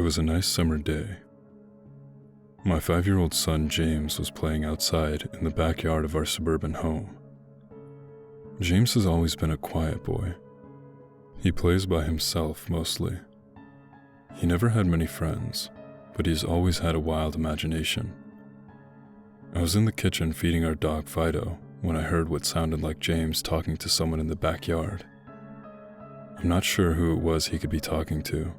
was a nice summer day. My 5-year-old son James was playing outside in the backyard of our suburban home. James has always been a quiet boy. He plays by himself mostly. He never had many friends, but he's always had a wild imagination. I was in the kitchen feeding our dog Fido when I heard what sounded like James talking to someone in the backyard. I'm not sure who it was he could be talking to.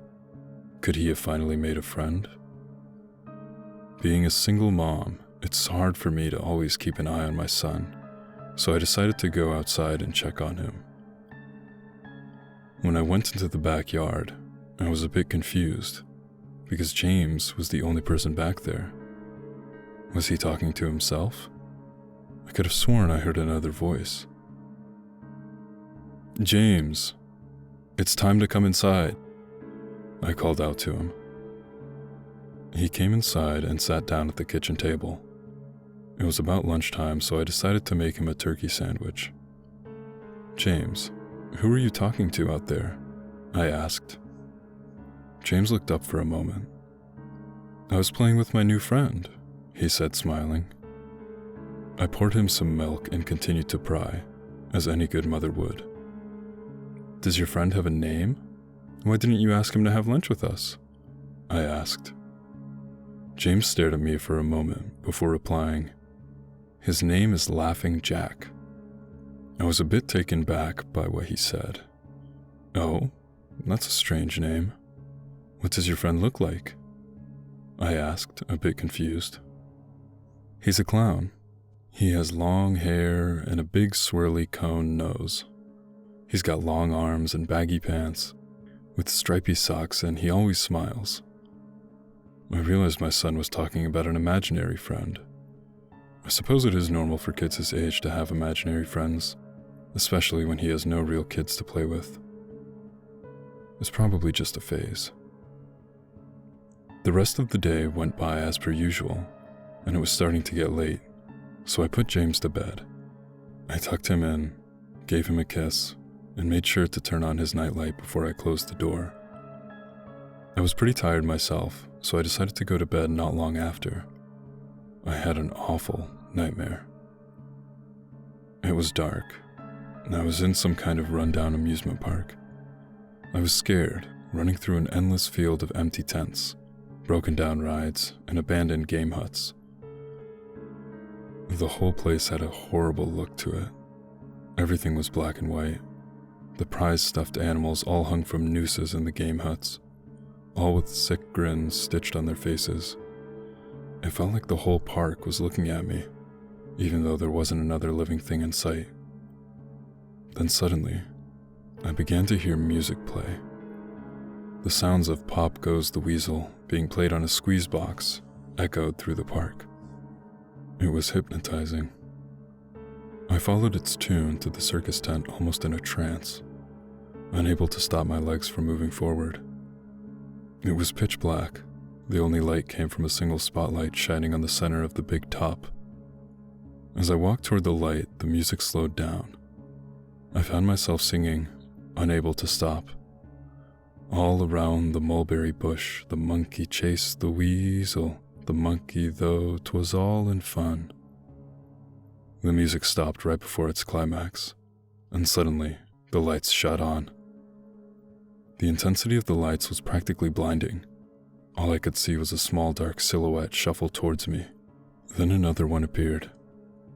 Could he have finally made a friend? Being a single mom, it's hard for me to always keep an eye on my son, so I decided to go outside and check on him. When I went into the backyard, I was a bit confused, because James was the only person back there. Was he talking to himself? I could have sworn I heard another voice. "James, it's time to come inside," I called out to him. He came inside and sat down at the kitchen table. It was about lunchtime, so I decided to make him a turkey sandwich. "James, who are you talking to out there?" I asked. James looked up for a moment. "I was playing with my new friend," he said, smiling. I poured him some milk and continued to pry, as any good mother would. "Does your friend have a name? Why didn't you ask him to have lunch with us?" I asked. James stared at me for a moment before replying, "His name is Laughing Jack." I was a bit taken back by what he said. "Oh, that's a strange name. What does your friend look like?" I asked, a bit confused. "He's a clown. He has long hair and a big swirly cone nose. He's got long arms and baggy pants, with stripy socks, and he always smiles." I realized my son was talking about an imaginary friend. I suppose it is normal for kids his age to have imaginary friends, especially when he has no real kids to play with. It's probably just a phase. The rest of the day went by as per usual, and it was starting to get late, so I put James to bed. I tucked him in, gave him a kiss, and made sure to turn on his nightlight before I closed the door. I was pretty tired myself, so I decided to go to bed not long after. I had an awful nightmare. It was dark, and I was in some kind of rundown amusement park. I was scared, running through an endless field of empty tents, broken down rides, and abandoned game huts. The whole place had a horrible look to it. Everything was black and white. The prized stuffed animals all hung from nooses in the game huts, all with sick grins stitched on their faces. It felt like the whole park was looking at me, even though there wasn't another living thing in sight. Then suddenly, I began to hear music play. The sounds of Pop Goes the Weasel being played on a squeeze box echoed through the park. It was hypnotizing. I followed its tune to the circus tent almost in a trance, unable to stop my legs from moving forward. It was pitch black. The only light came from a single spotlight shining on the center of the big top. As I walked toward the light, the music slowed down. I found myself singing, unable to stop. All around the mulberry bush, the monkey chased the weasel, the monkey though 'twas all in fun. The music stopped right before its climax, and suddenly the lights shot on. The intensity of the lights was practically blinding. All I could see was a small dark silhouette shuffle towards me. Then another one appeared,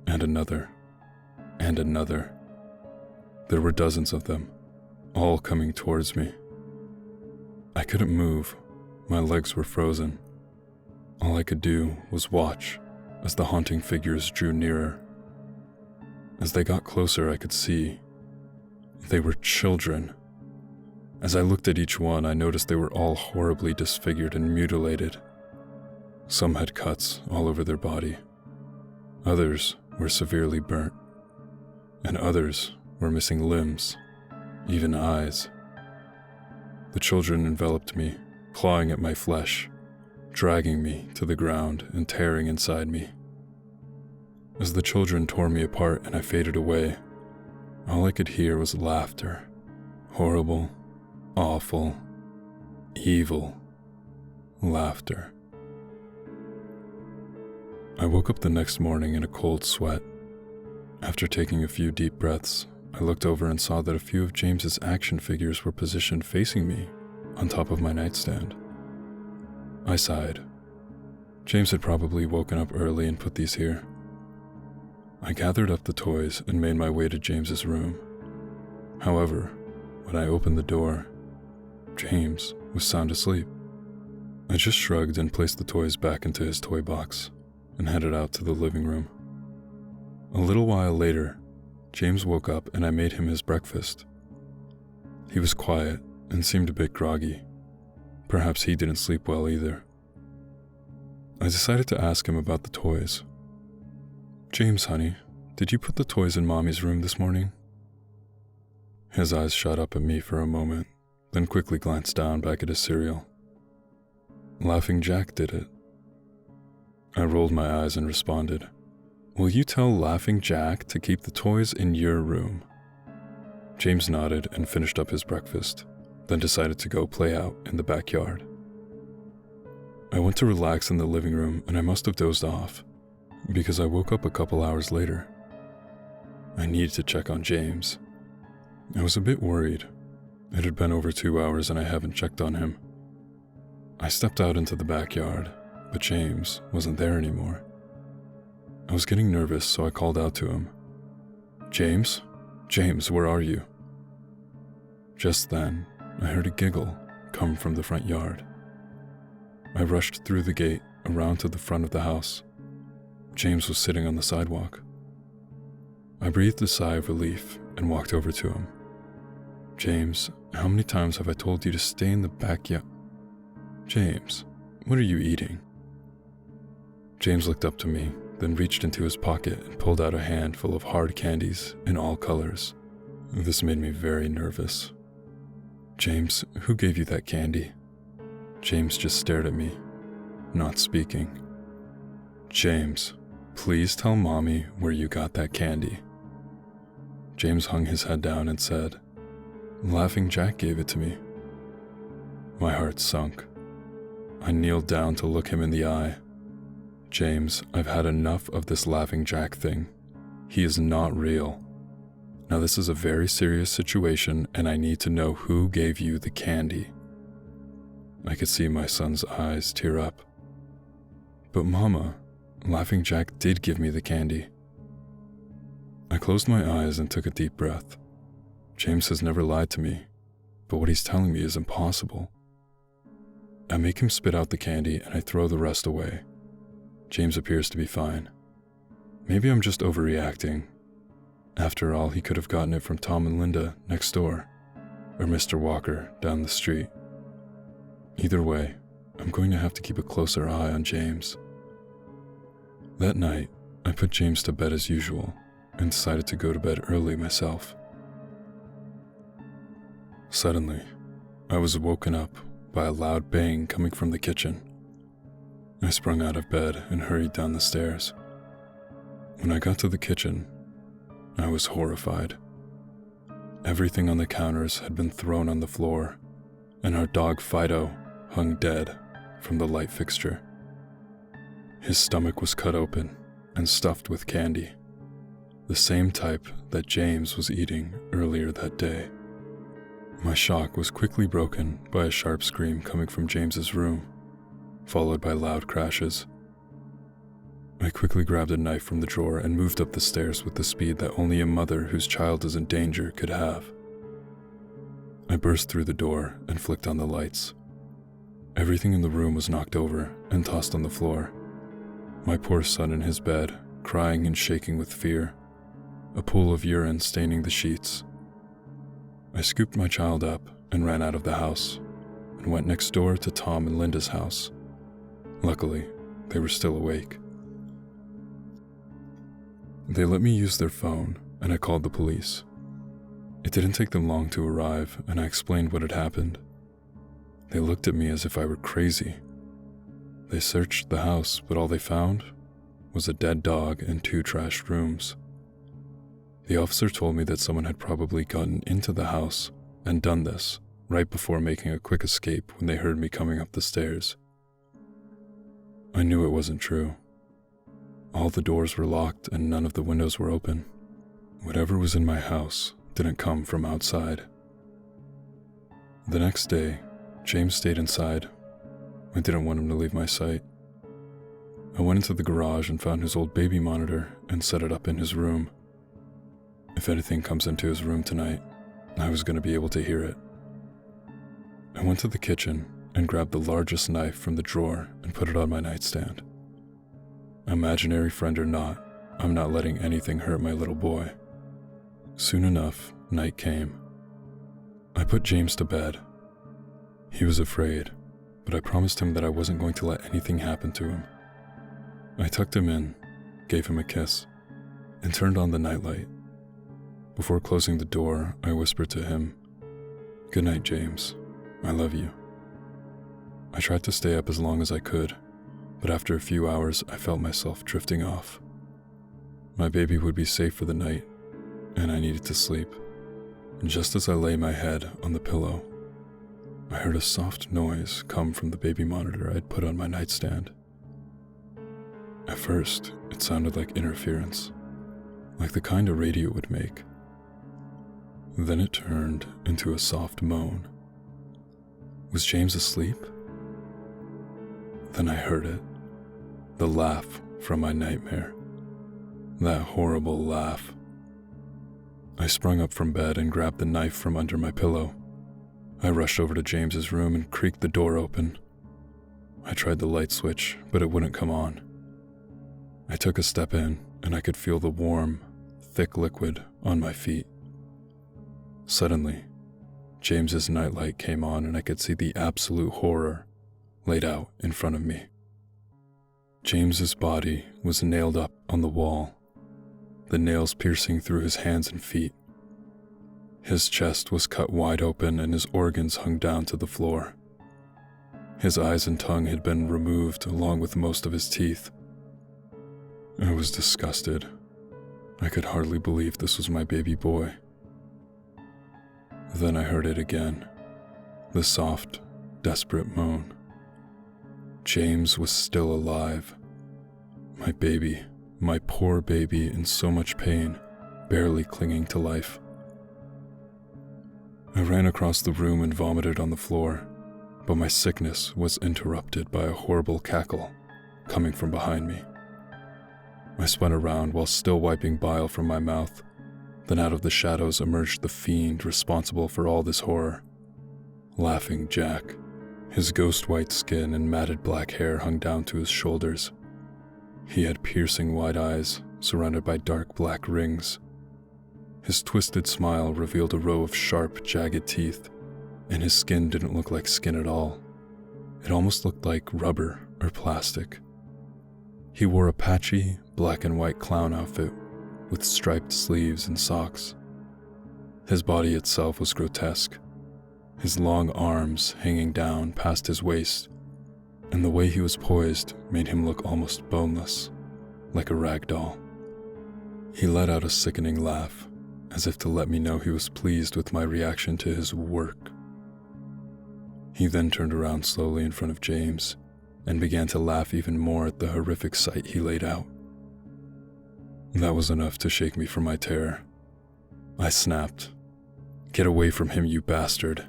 and another, and another. There were dozens of them, all coming towards me. I couldn't move. My legs were frozen. All I could do was watch as the haunting figures drew nearer. As they got closer, I could see they were children. As I looked at each one, I noticed they were all horribly disfigured and mutilated. Some had cuts all over their body. Others were severely burnt. And others were missing limbs, even eyes. The children enveloped me, clawing at my flesh, dragging me to the ground and tearing inside me. As the children tore me apart and I faded away, all I could hear was laughter. Horrible, awful, evil. Laughter. I woke up the next morning in a cold sweat. After taking a few deep breaths, I looked over and saw that a few of James's action figures were positioned facing me on top of my nightstand. I sighed. James had probably woken up early and put these here. I gathered up the toys and made my way to James's room. However, when I opened the door, James was sound asleep. I just shrugged and placed the toys back into his toy box and headed out to the living room. A little while later, James woke up and I made him his breakfast. He was quiet and seemed a bit groggy. Perhaps he didn't sleep well either. I decided to ask him about the toys. "James, honey, did you put the toys in Mommy's room this morning?" His eyes shot up at me for a moment, then quickly glanced down back at his cereal. "Laughing Jack did it." I rolled my eyes and responded, "Will you tell Laughing Jack to keep the toys in your room?" James nodded and finished up his breakfast, then decided to go play out in the backyard. I went to relax in the living room and I must have dozed off, because I woke up a couple hours later. I needed to check on James. I was a bit worried. It had been over 2 hours and I haven't checked on him. I stepped out into the backyard, but James wasn't there anymore. I was getting nervous, so I called out to him. "James? James, where are you?" Just then, I heard a giggle come from the front yard. I rushed through the gate around to the front of the house. James was sitting on the sidewalk. I breathed a sigh of relief and walked over to him. "James, how many times have I told you to stay in the backyard?" "James, what are you eating?" James looked up to me, then reached into his pocket and pulled out a handful of hard candies in all colors. This made me very nervous. "James, who gave you that candy?" James just stared at me, not speaking. "James, please tell Mommy where you got that candy." James hung his head down and said, "Laughing Jack gave it to me." My heart sunk. I kneeled down to look him in the eye. "James, I've had enough of this Laughing Jack thing. He is not real. Now this is a very serious situation and I need to know who gave you the candy." I could see my son's eyes tear up. "But Mama, Laughing Jack did give me the candy." I closed my eyes and took a deep breath. James has never lied to me, but what he's telling me is impossible. I make him spit out the candy and I throw the rest away. James appears to be fine. Maybe I'm just overreacting. After all, he could have gotten it from Tom and Linda next door, or Mr. Walker down the street. Either way, I'm going to have to keep a closer eye on James. That night, I put James to bed as usual and decided to go to bed early myself. Suddenly, I was woken up by a loud bang coming from the kitchen. I sprung out of bed and hurried down the stairs. When I got to the kitchen, I was horrified. Everything on the counters had been thrown on the floor, and our dog Fido hung dead from the light fixture. His stomach was cut open and stuffed with candy, the same type that James was eating earlier that day. My shock was quickly broken by a sharp scream coming from James's room, followed by loud crashes. I quickly grabbed a knife from the drawer and moved up the stairs with the speed that only a mother whose child is in danger could have. I burst through the door and flicked on the lights. Everything in the room was knocked over and tossed on the floor. My poor son in his bed, crying and shaking with fear, a pool of urine staining the sheets. I scooped my child up and ran out of the house and went next door to Tom and Linda's house. Luckily, they were still awake. They let me use their phone and I called the police. It didn't take them long to arrive and I explained what had happened. They looked at me as if I were crazy. They searched the house, but all they found was a dead dog and 2 trashed rooms. The officer told me that someone had probably gotten into the house and done this right before making a quick escape when they heard me coming up the stairs. I knew it wasn't true. All the doors were locked and none of the windows were open. Whatever was in my house didn't come from outside. The next day, James stayed inside. I didn't want him to leave my sight. I went into the garage and found his old baby monitor and set it up in his room. If anything comes into his room tonight, I was going to be able to hear it. I went to the kitchen and grabbed the largest knife from the drawer and put it on my nightstand. Imaginary friend or not, I'm not letting anything hurt my little boy. Soon enough, night came. I put James to bed. He was afraid, but I promised him that I wasn't going to let anything happen to him. I tucked him in, gave him a kiss, and turned on the nightlight. Before closing the door, I whispered to him, "Good night, James. I love you." I tried to stay up as long as I could, but after a few hours, I felt myself drifting off. My baby would be safe for the night, and I needed to sleep. And just as I lay my head on the pillow, I heard a soft noise come from the baby monitor I'd put on my nightstand. At first, it sounded like interference, like the kind a radio would make. Then it turned into a soft moan. Was James asleep? Then I heard it, the laugh from my nightmare, that horrible laugh. I sprung up from bed and grabbed the knife from under my pillow. I rushed over to James's room and creaked the door open. I tried the light switch, but it wouldn't come on. I took a step in, and I could feel the warm, thick liquid on my feet. Suddenly, James's nightlight came on and I could see the absolute horror laid out in front of me. James's body was nailed up on the wall, the nails piercing through his hands and feet. His chest was cut wide open and his organs hung down to the floor. His eyes and tongue had been removed along with most of his teeth. I was disgusted. I could hardly believe this was my baby boy. Then I heard it again, the soft, desperate moan. James was still alive. My baby, my poor baby in so much pain, barely clinging to life. I ran across the room and vomited on the floor, but my sickness was interrupted by a horrible cackle coming from behind me. I spun around while still wiping bile from my mouth. Then out of the shadows emerged the fiend responsible for all this horror. Laughing Jack. His ghost-white skin and matted black hair hung down to his shoulders. He had piercing white eyes, surrounded by dark black rings. His twisted smile revealed a row of sharp, jagged teeth, and his skin didn't look like skin at all. It almost looked like rubber or plastic. He wore a patchy, black and white clown outfit with striped sleeves and socks. His body itself was grotesque, his long arms hanging down past his waist, and the way he was poised made him look almost boneless, like a rag doll. He let out a sickening laugh, as if to let me know he was pleased with my reaction to his work. He then turned around slowly in front of James and began to laugh even more at the horrific sight he laid out. That was enough to shake me from my terror. I snapped, "Get away from him, you bastard."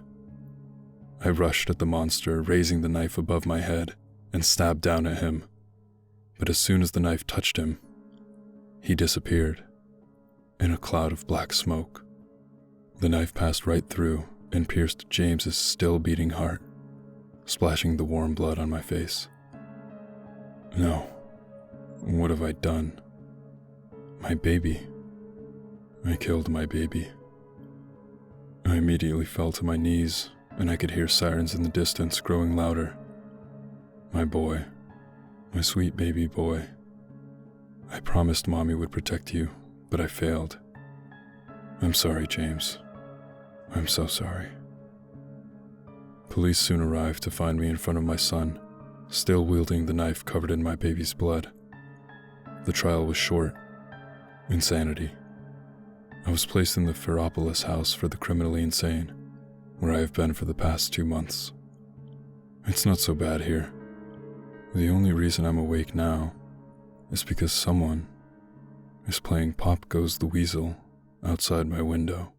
I rushed at the monster, raising the knife above my head, and stabbed down at him. But as soon as the knife touched him, he disappeared in a cloud of black smoke. The knife passed right through and pierced James's still beating heart, splashing the warm blood on my face. No, what have I done? My baby. I killed my baby. I immediately fell to my knees, and I could hear sirens in the distance growing louder. My boy, my sweet baby boy. I promised Mommy would protect you, but I failed. I'm sorry, James. I'm so sorry. Police soon arrived to find me in front of my son, still wielding the knife covered in my baby's blood. The trial was short. Insanity. I was placed in the Ferropolis house for the criminally insane, where I have been for the past 2 months. It's not so bad here. The only reason I'm awake now is because someone is playing Pop Goes the Weasel outside my window.